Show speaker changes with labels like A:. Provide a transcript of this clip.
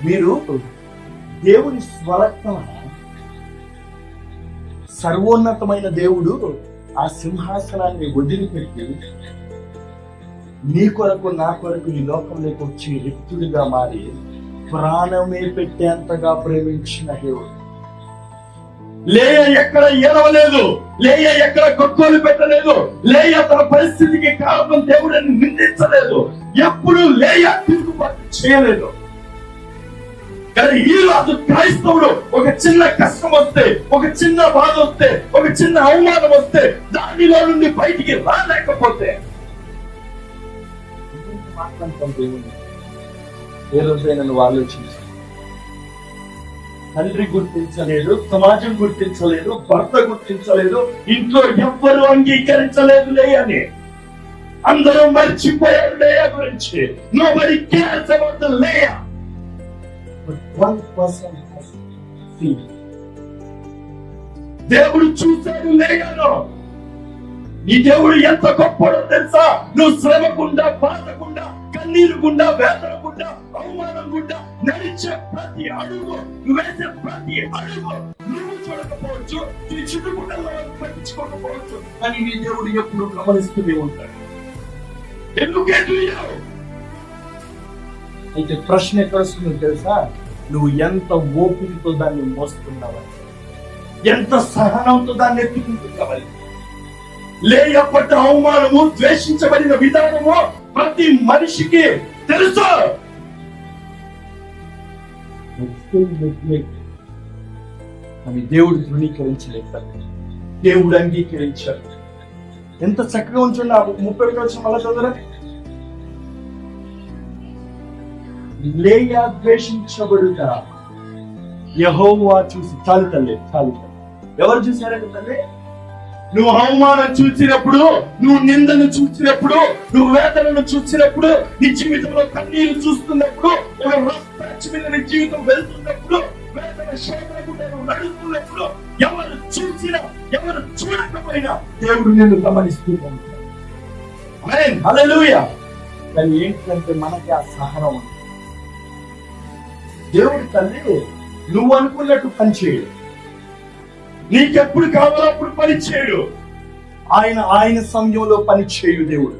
A: మీరు దేవుని స్వరక్తమ, సర్వోన్నతమైన దేవుడు ఆ సింహాసనాన్ని వదిలిపెట్టి నీ కొరకు నా కొరకు ఈ లోకంలోకి వచ్చి రిక్తుడిగా మారి ప్రాణమే పెట్టేంతగా ప్రేమించిన దేవుడు. లేయ ఎక్కడ ఏడవలేదు, లేయ ఎక్కడ కొట్టుకోలు పెట్టలేదు, లేయ తన పరిస్థితికి కారణం దేవుడిని నిందించలేదు, ఎప్పుడు లేయ తిరుగుబాటు చేయలేదు. కానీ ఈ రోజు క్రైస్తవుడు ఒక చిన్న కష్టం వస్తే, ఒక చిన్న బాధ వస్తే, ఒక చిన్న అవమానం వస్తే దానిలో నుండి బయటికి రాలేకపోతే మాట్లాడతాం దేవుని. ఏ రోజైనా నువ్వు ఆలోచించు. తండ్రి గుర్తించలేదు, సమాజం గుర్తించలేదు, భర్త గుర్తించలేదు, ఇంట్లో ఎవ్వరు అంగీకరించలేదు లేయని. అందరూ మర్చిపోయారు లేయ గురించి. Nobody cares about the Leah. But one person has seen. దేవుడు చూశాడు లేయను. నీ దేవుడు ఎంత గొప్పడో తెలుసా? నువ్వు శ్రమ గుండా, బాధ గుండా, కన్నీరు గుండా, వేదన గుండా, అవమానం గుండా నడిచే ప్రతి అడుగు, వేసే ప్రతి అడుగు నువ్వు చూడకపోవచ్చు, నీ చుట్టుముట్టలో పట్టించుకోకపోవచ్చు, కానీ నీ దేవుడు ఎప్పుడు గమనిస్తూనే ఉంటాడు. ఎందుకే అయితే ప్రశ్న ఎక్కడ వస్తుందో తెలుసా? నువ్వు ఎంత ఓపికతో దాన్ని మోస్తున్నావని, ఎంత సహనంతో దాన్ని ఎత్తుకుంటున్నావని. లేయపడ్డ అవమానము, ద్వేషించబడిన విధానము ప్రతి మనిషికి తెలుసు. అని దేవుడు ధృవీకరించలేదు, దేవుడు అంగీకరించాడు. ఎంత చక్కగా ఉంచుండ 30 వచ్చిన మళ్ళా చదవరా. లేయా ద్వేషించబడుట యెహోవా చూసి, చాలు తల్లి, చాలు తల్లి. ఎవరు చూశారంటే తల్లి? నువ్వు అవమానం చూసినప్పుడు, నువ్వు నిందను చూసినప్పుడు, నువ్వు వేదనను చూసినప్పుడు, నీ జీవితంలో కన్నీరు చూస్తున్నప్పుడు, ఒక రక్త మీద నీ జీవితం వెళ్తున్నప్పుడు, వేదన శోధనకుండా నువ్వు నడుస్తున్నప్పుడు, ఎవరు చూసినా ఎవరు చూడకపోయినా దేవుడు నిన్ను గమనిస్తూ ఉంటాడు. ఆమేన్, హల్లెలూయా. కానీ ఏంటంటే మనకి ఆ సహనం ఉంది. దేవుడు తల్లి నువ్వు అనుకున్నట్టు పనిచేయడు, నీకెప్పుడు కావాలో అప్పుడు పని చేయడు. ఆయన సమయంలో పని చేయు దేవుడు.